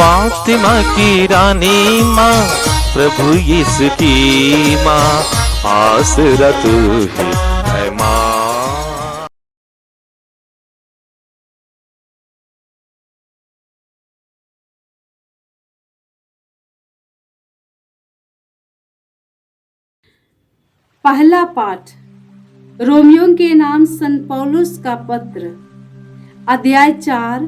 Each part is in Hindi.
फातिमा की रानी माँ, प्रभु यीशु की माँ, आसरा तू ही है माँ। पहला पाठ रोमियों के नाम संत पौलुस का पत्र, अध्याय 4,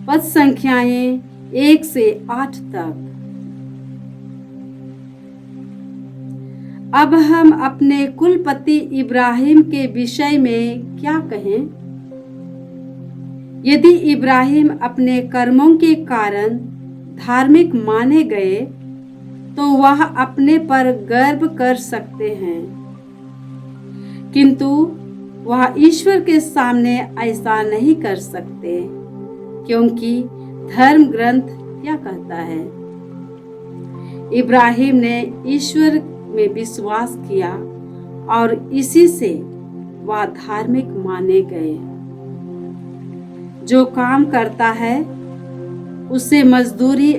पद संख्याएं 1 से 8 तक। अब हम अपने कुलपति इब्राहिम के विषय में क्या कहें? यदि इब्राहिम अपने कर्मों के कारण धार्मिक माने गए तो वह अपने पर गर्व कर सकते हैं, किंतु वह ईश्वर के सामने ऐसा नहीं कर सकते, क्योंकि धर्म ग्रंथ क्या कहता है? इब्राहिम ने ईश्वर में विश्वास किया और इसी से वह धार्मिक माने गए। जो काम करता है उसे मजदूरी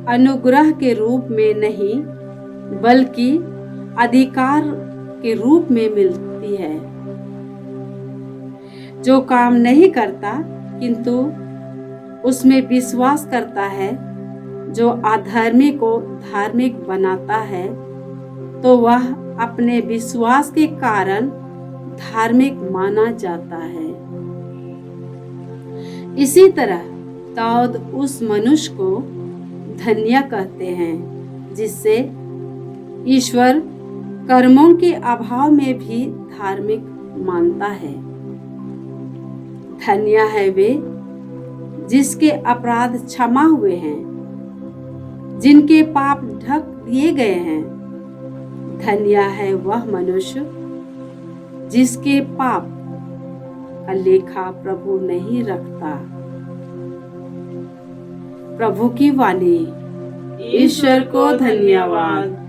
अनुग्रह के रूप में नहीं बल्कि अधिकार के रूप में मिलती है। जो काम नहीं करता किंतु उसमें विश्वास करता है, जो अधर्मी को धार्मिक बनाता है, तो वह अपने विश्वास के कारण धार्मिक माना जाता है। इसी तरह दाऊद उस मनुष्य को धन्य कहते हैं जिससे ईश्वर कर्मों के अभाव में भी धार्मिक मानता है। धन्य है वे जिसके अपराध क्षमा हुए हैं, जिनके पाप ढक दिए गए हैं। धन्य है वह मनुष्य जिसके पाप का लेखा प्रभु नहीं रखता। प्रभु की वाणी। ईश्वर को धन्यवाद।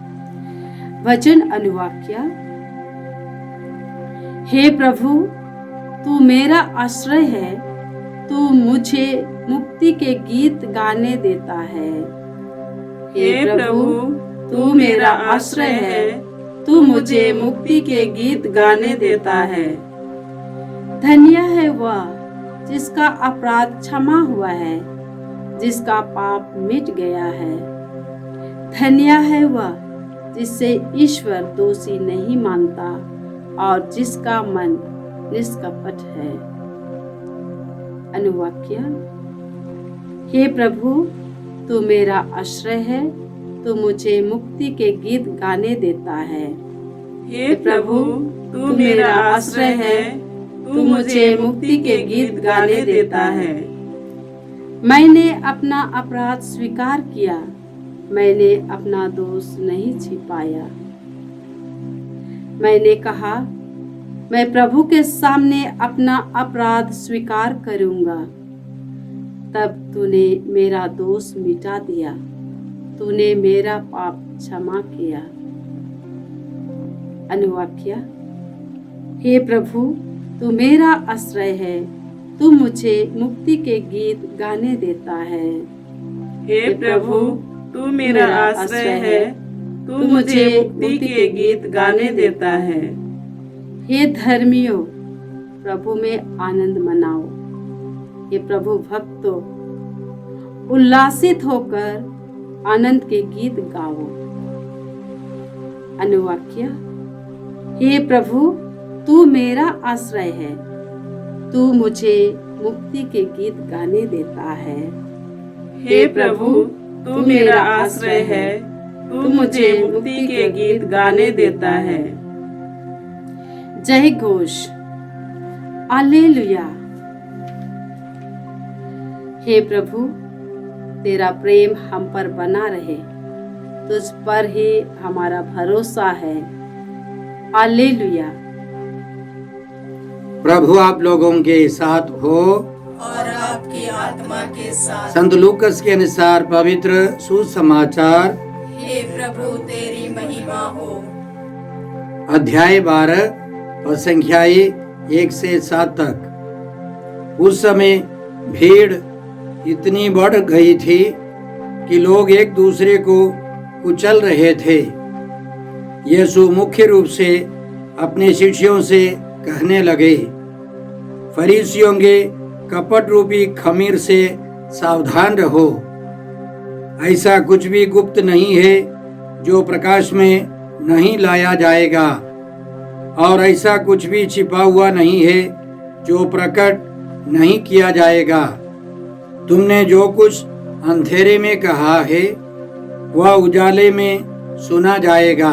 वचन अनुवाक्य। हे प्रभु, तू मेरा आश्रय है, तू मुझे मुक्ति के गीत गाने देता है। हे प्रभु, तू मेरा आश्रय है, तू मुझे मुक्ति के गीत गाने देता है। धन्य है वह जिसका अपराध क्षमा हुआ है, जिसका पाप मिट गया है। धन्य है वह जिससे ईश्वर दोषी नहीं मानता और जिसका मन निष्कपट है। अनुवाक्य। हे प्रभु, तू मेरा आश्रय है, तू मुझे मुक्ति के गीत गाने देता है। हे प्रभु, तू मेरा आश्रय है, तू मुझे मुक्ति के गीत गाने देता है। मैंने अपना अपराध स्वीकार किया, मैंने अपना दोष नहीं छिपाया। मैंने कहा, मैं प्रभु के सामने अपना अपराध स्वीकार करूंगा। तब तूने मेरा दोष मिटा दिया, तूने मेरा पाप क्षमा किया। अनुवाक्य। हे प्रभु, तू मेरा आश्रय है, तू मुझे मुक्ति के गीत गाने देता है। हे प्रभु, तू मेरा आश्रय है, तू मुझे मुक्ति के गीत गाने देता है। हे धर्मियों, प्रभु में आनंद मनाओ। हे प्रभु भक्तों, उल्लासित होकर आनंद के गीत गाओ। अनुवाक्य। हे प्रभु, तू मेरा आश्रय है, तू मुझे मुक्ति के गीत गाने देता है। हे प्रभु, तू मेरा आश्रय है, तू मुझे मुक्ति के गीत गाने देता है। जय घोष। हालेलुया। हे प्रभु, तेरा प्रेम हम पर बना रहे, तुझ पर ही हमारा भरोसा है। हालेलुया। प्रभु आप लोगों के साथ हो और आपकी आत्मा के साथ। संत लूकस के अनुसार पवित्र सुसमाचार। हे प्रभु, तेरी महिमा हो। अध्याय 12 और संख्याएं 1 से 7 तक। उस समय भीड़ इतनी बढ़ गई थी कि लोग एक दूसरे को कुचल रहे थे। यीशु मुख्य रूप से अपने शिष्यों से कहने लगे, फरीसियों के कपट रूपी खमीर से सावधान रहो। ऐसा कुछ भी गुप्त नहीं है जो प्रकाश में नहीं लाया जाएगा, और ऐसा कुछ भी छिपा हुआ नहीं है जो प्रकट नहीं किया जाएगा। तुमने जो कुछ अंधेरे में कहा है वह उजाले में सुना जाएगा,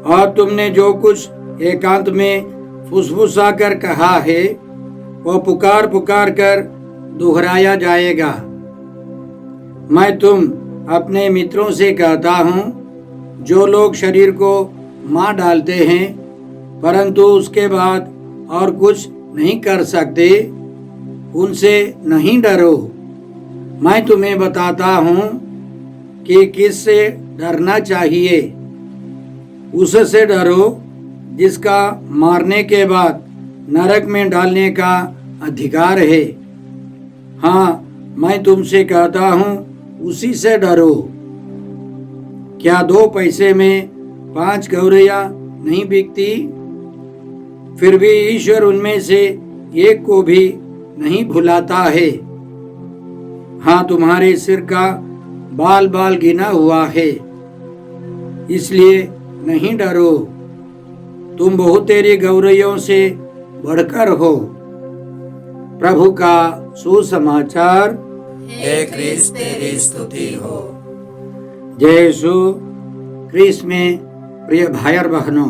और तुमने जो कुछ एकांत में फुसफुसा कर कहा है वह पुकार पुकार कर दोहराया जाएगा। मैं तुम अपने मित्रों से कहता हूँ, जो लोग शरीर को मार डालते हैं परंतु उसके बाद और कुछ नहीं कर सकते, उनसे नहीं डरो। मैं तुम्हें बताता हूँ कि किससे डरना चाहिए। उससे डरो जिसका मारने के बाद नरक में डालने का अधिकार है। हाँ, मैं तुमसे कहता हूँ, उसी से डरो। क्या 2 पैसे में 5 गौरैया नहीं बिकती? फिर भी ईश्वर उनमें से एक को भी नहीं भुलाता है। हाँ, तुम्हारे सिर का बाल बाल गिना हुआ है, इसलिए नहीं डरो। तुम बहुतेरी गौरैयों से बढ़कर हो। प्रभु का सुसमाचार। हे क्रिस्त तेरी स्तुति हो। जय यीशु क्रिस्त में प्रिय भाई और बहनों,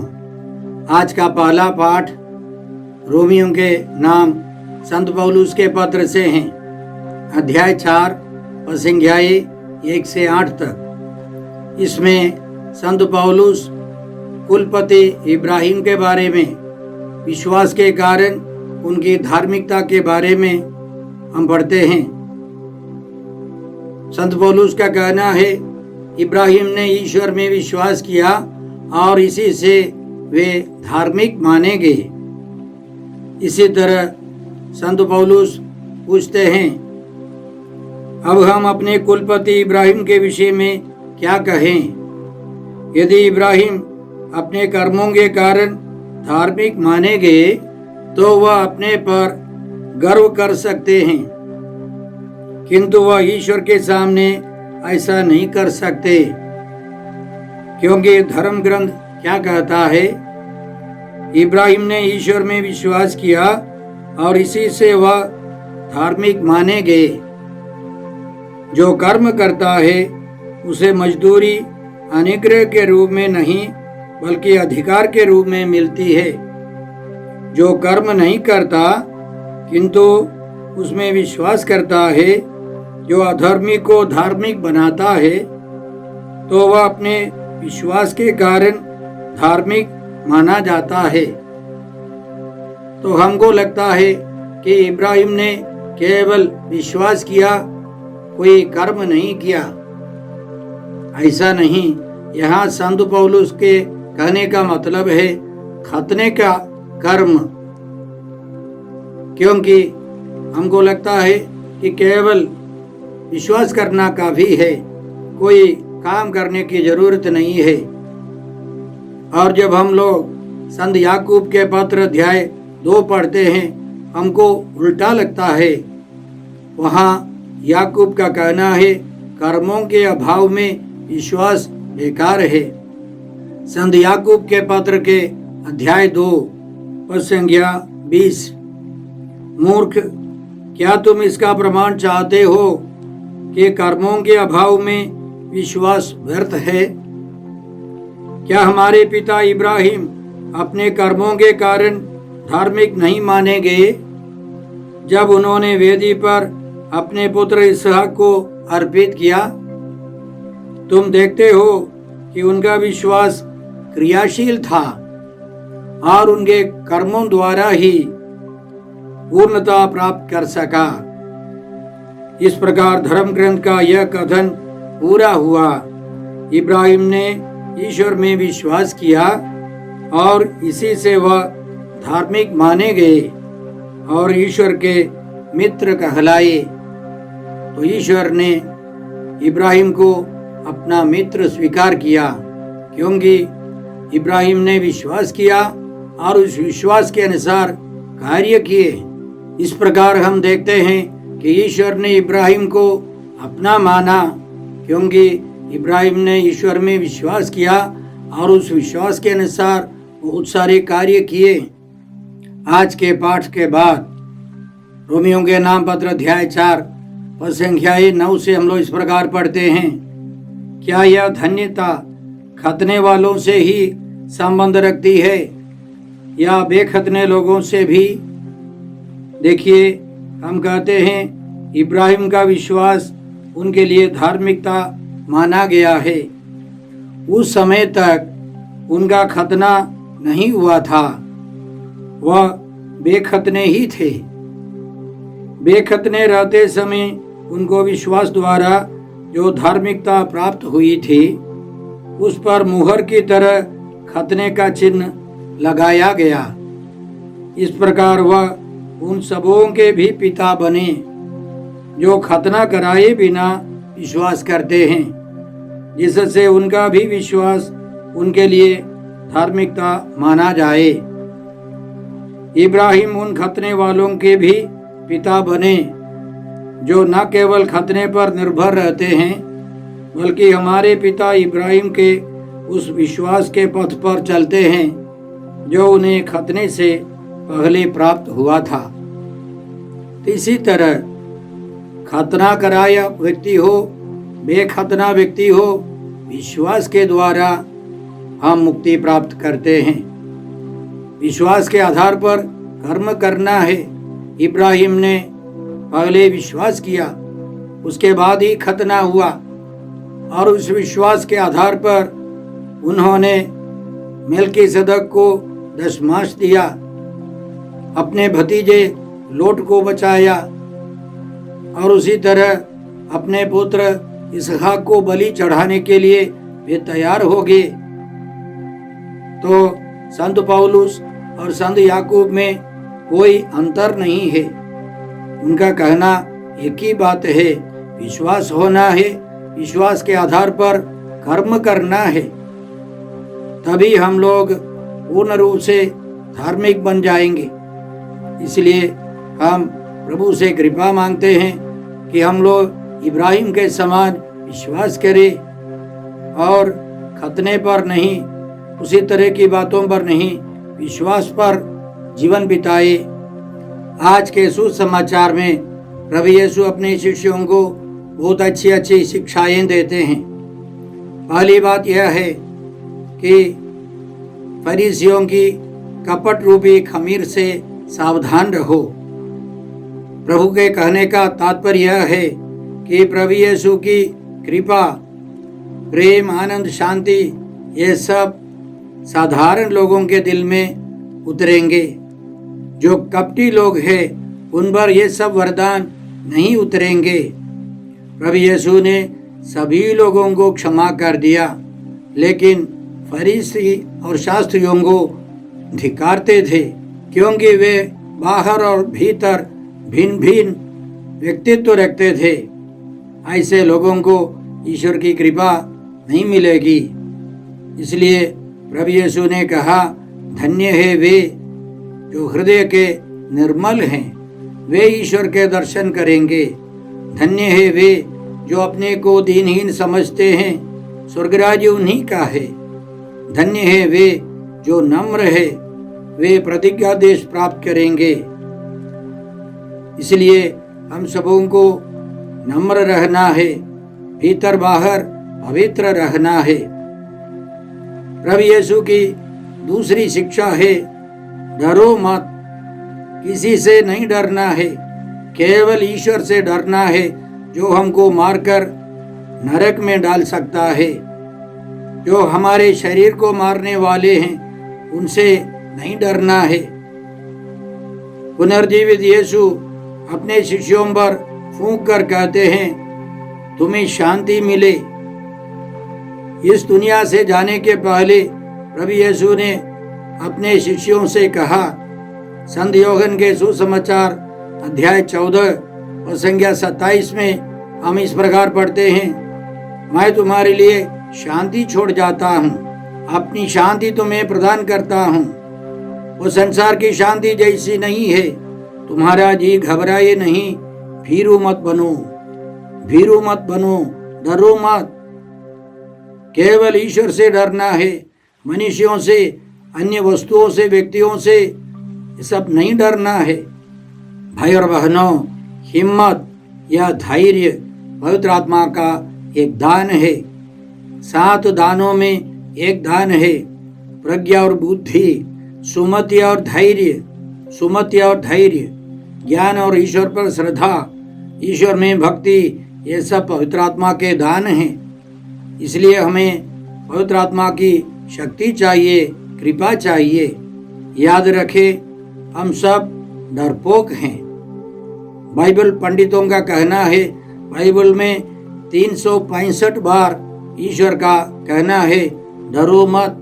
आज का पहला पाठ रोमियों के नाम संत पौलुस के पत्र से हैं। अध्याय 4 संज्ञाए 1 से 8 तक। इसमें संत पौलुस कुलपति इब्राहिम के बारे में, विश्वास के कारण उनकी धार्मिकता के बारे में हम पढ़ते हैं। संत पौलुस का कहना है, इब्राहिम ने ईश्वर में विश्वास किया और इसी से वे धार्मिक माने गए। इसी तरह संत पौलुस पूछते हैं, अब हम अपने कुलपति इब्राहिम के विषय में क्या कहें? यदि इब्राहिम अपने कर्मों के कारण धार्मिक माने गए तो वह अपने पर गर्व कर सकते हैं, किंतु वह ईश्वर के सामने ऐसा नहीं कर सकते, क्योंकि धर्म ग्रंथ क्या कहता है? इब्राहिम ने ईश्वर में विश्वास किया और इसी से वह धार्मिक माने गए। जो कर्म करता है उसे मजदूरी अनुग्रह के रूप में नहीं बल्कि अधिकार के रूप में मिलती है। जो कर्म नहीं करता किंतु उसमें विश्वास करता है, जो अधर्मी को धार्मिक बनाता है, तो वह अपने विश्वास के कारण धार्मिक माना जाता है। तो हमको लगता है कि इब्राहिम ने केवल विश्वास किया, कोई कर्म नहीं किया। ऐसा नहीं। यहाँ संत पौलुस के कहने का मतलब है खतने का कर्म, क्योंकि हमको लगता है कि केवल विश्वास करना काफी है, कोई काम करने की जरूरत नहीं है। और जब हम लोग संत याकूब के पत्र अध्याय 2 पढ़ते हैं, हमको उल्टा लगता है। वहाँ याकूब का कहना है, कर्मों के अभाव में विश्वास बेकार है। संत याकूब के पत्र के अध्याय 2 पद संज्ञा 20। मूर्ख, क्या तुम इसका प्रमाण चाहते हो कि कर्मों के अभाव में विश्वास व्यर्थ है? क्या हमारे पिता इब्राहिम अपने कर्मों के कारण धार्मिक नहीं माने गए जब उन्होंने वेदी पर अपने पुत्र इसहाक को अर्पित किया? तुम देखते हो कि उनका विश्वास क्रियाशील था और उनके कर्मों द्वारा ही पूर्णता प्राप्त कर सका। इस प्रकार धर्म ग्रंथ का यह कथन पूरा हुआ। इब्राहिम ने ईश्वर में विश्वास किया और इसी से वह धार्मिक माने गए और ईश्वर के मित्र कहलाए। तो ईश्वर ने इब्राहिम को अपना मित्र स्वीकार किया, क्योंकि इब्राहिम ने विश्वास किया और उस विश्वास के अनुसार कार्य किए। इस प्रकार हम देखते हैं कि ईश्वर ने इब्राहिम को अपना माना, क्योंकि इब्राहिम ने ईश्वर में विश्वास किया और उस विश्वास के अनुसार बहुत सारे कार्य किए। आज के पाठ के बाद रोमियों के नाम पत्र अध्याय 4 पद संख्या 9 से हम लोग इस प्रकार पढ़ते हैं, क्या यह धन्यता खतने वालों से ही संबंध रखती है या बेखतने लोगों से भी? देखिए, हम कहते हैं इब्राहिम का विश्वास उनके लिए धार्मिकता माना गया है। उस समय तक उनका खतना नहीं हुआ था, वह बेखतने ही थे। बेखतने रहते समय उनको विश्वास द्वारा जो धार्मिकता प्राप्त हुई थी, उस पर मुहर की तरह खतने का चिन्ह लगाया गया। इस प्रकार वह उन सबों के भी पिता बने जो खतना कराए बिना विश्वास करते हैं, जिससे उनका भी विश्वास उनके लिए धार्मिकता माना जाए। इब्राहिम उन खतने वालों के भी पिता बने जो न केवल खतने पर निर्भर रहते हैं, बल्कि हमारे पिता इब्राहिम के उस विश्वास के पथ पर चलते हैं जो उन्हें खतने से पहले प्राप्त हुआ था। इसी तरह खतना कराया व्यक्ति हो, बेखतना व्यक्ति हो, विश्वास के द्वारा हम मुक्ति प्राप्त करते हैं। विश्वास के आधार पर कर्म करना है। इब्राहिम ने पहले विश्वास किया, उसके बाद ही खतना हुआ, और उस विश्वास के आधार पर उन्होंने मेल्कीसेदक को दशमांश दिया, अपने भतीजे लोट को बचाया, और उसी तरह अपने पुत्र इसहाक को बलि चढ़ाने के लिए वे तैयार हो गए। तो संत पौलुस और संत याकूब में कोई अंतर नहीं है। उनका कहना एक ही बात है, विश्वास होना है, विश्वास के आधार पर कर्म करना है, तभी हम लोग पूर्ण रूप से धार्मिक बन जाएंगे। इसलिए हम प्रभु से कृपा मांगते हैं कि हम लोग इब्राहिम के समान विश्वास करें और खतने पर नहीं, उसी तरह की बातों पर नहीं, विश्वास पर जीवन बिताए। आज के सुसमाचार में प्रभु यीशु अपने शिष्यों को बहुत अच्छी अच्छी शिक्षाएं देते हैं। पहली बात यह है कि फरीसियों की कपट रूपी खमीर से सावधान रहो। प्रभु के कहने का तात्पर्य यह है कि प्रभु यीशु की कृपा, प्रेम, आनंद, शांति, ये सब साधारण लोगों के दिल में उतरेंगे। जो कपटी लोग हैं उन पर ये सब वरदान नहीं उतरेंगे। प्रभु यीशु ने सभी लोगों को क्षमा कर दिया, लेकिन फरीसी और शास्त्रियों को धिक्कारते थे, क्योंकि वे बाहर और भीतर भिन्न भिन्न व्यक्तित्व रखते थे। ऐसे लोगों को ईश्वर की कृपा नहीं मिलेगी। इसलिए प्रभु यीशु ने कहा, धन्य है वे जो हृदय के निर्मल हैं, वे ईश्वर के दर्शन करेंगे। धन्य है वे जो अपने को दीनहीन समझते हैं, स्वर्गराज्य उन्हीं का है। धन्य है वे जो नम्र है, वे प्रतिज्ञा देश प्राप्त करेंगे। इसलिए हम सबों को नम्र रहना है, भीतर बाहर पवित्र रहना है। प्रभु यीशु की दूसरी शिक्षा है, डरो मत। किसी से नहीं डरना है, केवल ईश्वर से डरना है जो हमको मारकर नरक में डाल सकता है। जो हमारे शरीर को मारने वाले हैं उनसे नहीं डरना है। पुनर्जीवित यीशु अपने शिष्यों पर फूंक कर कहते हैं, तुम्हें शांति मिले। इस दुनिया से जाने के पहले प्रभु यीशु ने अपने शिष्यों से कहा, संत यूहन्ना के सुसमाचार अध्याय 14 और संज्ञा 27 में हम इस प्रकार पढ़ते हैं, मैं तुम्हारे लिए शांति छोड़ जाता हूँ, अपनी शांति तुम्हें प्रदान करता हूँ। वो संसार की शांति जैसी नहीं है। तुम्हारा जी घबराए नहीं, भीरू मत बनो, भीरू मत बनो, डरो मत। केवल ईश्वर से डरना है, मनुष्यों से, अन्य वस्तुओं से, व्यक्तियों से ये सब नहीं डरना है। भाई और बहनों, हिम्मत या धैर्य पवित्र आत्मा का एक दान है। 7 दानों में एक दान है, प्रज्ञा और बुद्धि, सुमति और धैर्य, सुमति और धैर्य, ज्ञान और ईश्वर पर श्रद्धा, ईश्वर में भक्ति, ये सब पवित्र आत्मा के दान हैं। इसलिए हमें पवित्र आत्मा की शक्ति चाहिए, कृपा चाहिए। याद रखें, हम सब डरपोक हैं। बाइबल पंडितों का कहना है, बाइबल में 365 बार ईश्वर का कहना है डरो मत।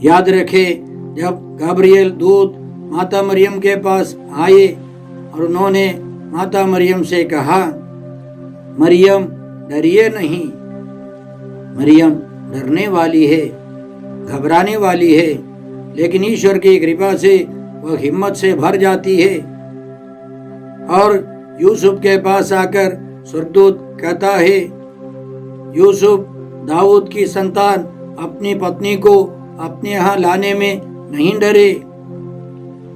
याद रखें, जब गब्रिएल दूत माता मरियम के पास आए और उन्होंने माता मरियम से कहा, मरियम डरिए नहीं। मरियम डरने वाली है, घबराने वाली है, लेकिन ईश्वर की कृपा से वह हिम्मत से भर जाती है। और यूसुफ के पास आकर स्वर्गदूत कहता है, यूसुफ दाऊद की संतान अपनी पत्नी को अपने यहाँ लाने में नहीं डरे,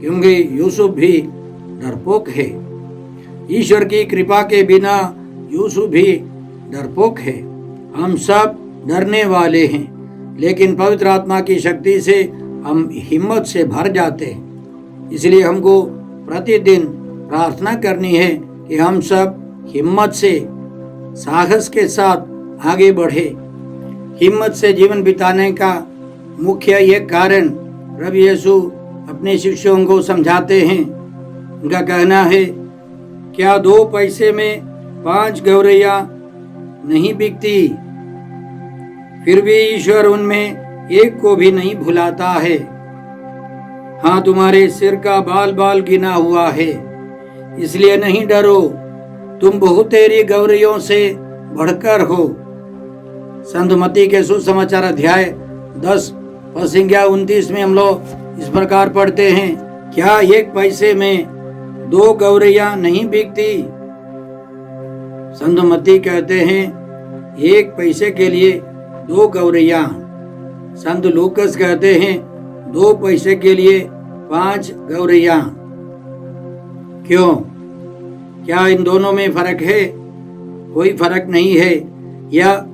क्योंकि यूसुफ भी डरपोक है। ईश्वर की कृपा के बिना यूसुफ भी डरपोक है। हम सब डरने वाले हैं, लेकिन पवित्र आत्मा की शक्ति से हम हिम्मत से भर जाते हैं। इसलिए हमको प्रतिदिन प्रार्थना करनी है कि हम सब हिम्मत से, साहस के साथ आगे बढ़े। हिम्मत से जीवन बिताने का मुख्य ये कारण प्रभु यीशु अपने शिष्यों को समझाते हैं। उनका कहना है, क्या 2 पैसे में 5 गौरैया नहीं बिकती? फिर भी ईश्वर उनमें एक को भी नहीं भुलाता है। हाँ, तुम्हारे सिर का बाल बाल गिना हुआ है, इसलिए नहीं डरो, तुम बहुतेरी गौरैयों से बढ़कर हो। संत मत्ती के सुसमाचार अध्याय 10 संज्ञा 29 में हम लोग इस प्रकार पढ़ते हैं, क्या 1 पैसे में 2 गौरैया नहीं बिकती? संत मत्ती कहते हैं 1 पैसे के लिए 2 गौरैया। संत लूकस कहते हैं 2 पैसे के लिए 5 गौरैया। क्यों? क्या इन दोनों में फर्क है? कोई फर्क नहीं है। यह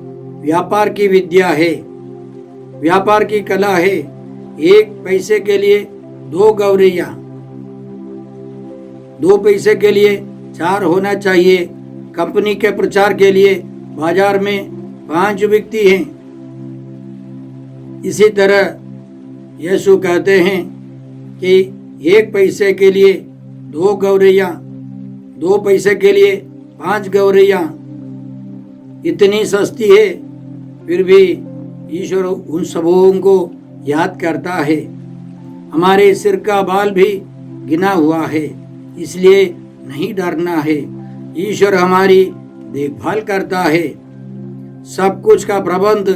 व्यापार की विद्या है, व्यापार की कला है। 1 पैसे के लिए 2 गौरैया, 2 पैसे के लिए 4 होना चाहिए। कंपनी के प्रचार के लिए बाजार में 5 बिकती हैं। इसी तरह यीशु कहते हैं कि 1 पैसे के लिए 2 गौरैया, 2 पैसे के लिए 5 गौरैया इतनी सस्ती है, फिर भी ईश्वर उन सबों को याद करता है। हमारे सिर का बाल भी गिना हुआ है, इसलिए नहीं डरना है। ईश्वर हमारी देखभाल करता है। सब कुछ का प्रबंध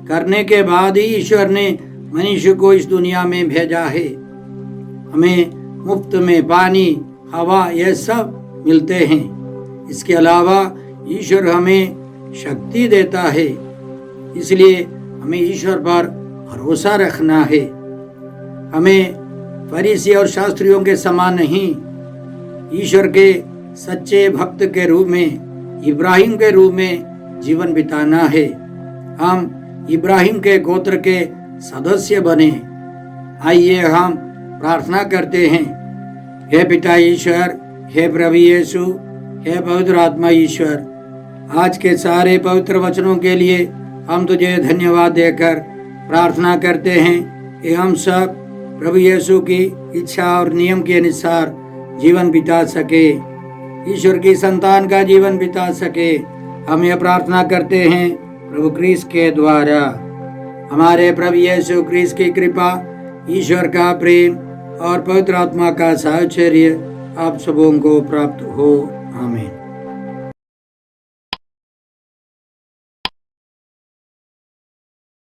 करने के बाद ही ईश्वर ने मनुष्य को इस दुनिया में भेजा है। हमें मुफ्त में पानी, हवा, यह सब मिलते हैं। इसके अलावा ईश्वर हमें शक्ति देता है, इसलिए हमें ईश्वर पर भरोसा रखना है। हमें फरीसी और शास्त्रियों के समान नहीं, ईश्वर के सच्चे भक्त के रूप में, इब्राहिम के रूप में जीवन बिताना है। हम इब्राहिम के गोत्र के सदस्य बने। आइए हम प्रार्थना करते हैं। हे पिता ईश्वर, हे प्रभु यीशु, हे पवित्र आत्मा ईश्वर, आज के सारे पवित्र वचनों के लिए हम तुझे धन्यवाद देकर प्रार्थना करते हैं कि हम सब प्रभु यीशु की इच्छा और नियम के अनुसार जीवन बिता सके, ईश्वर की संतान का जीवन बिता सके। हम यह प्रार्थना करते हैं प्रभु क्रिस्त के द्वारा। हमारे प्रभु यीशु क्रिस्त की कृपा, ईश्वर का प्रेम और पवित्र आत्मा का साहचर्य आप सबों को प्राप्त हो। आमीन।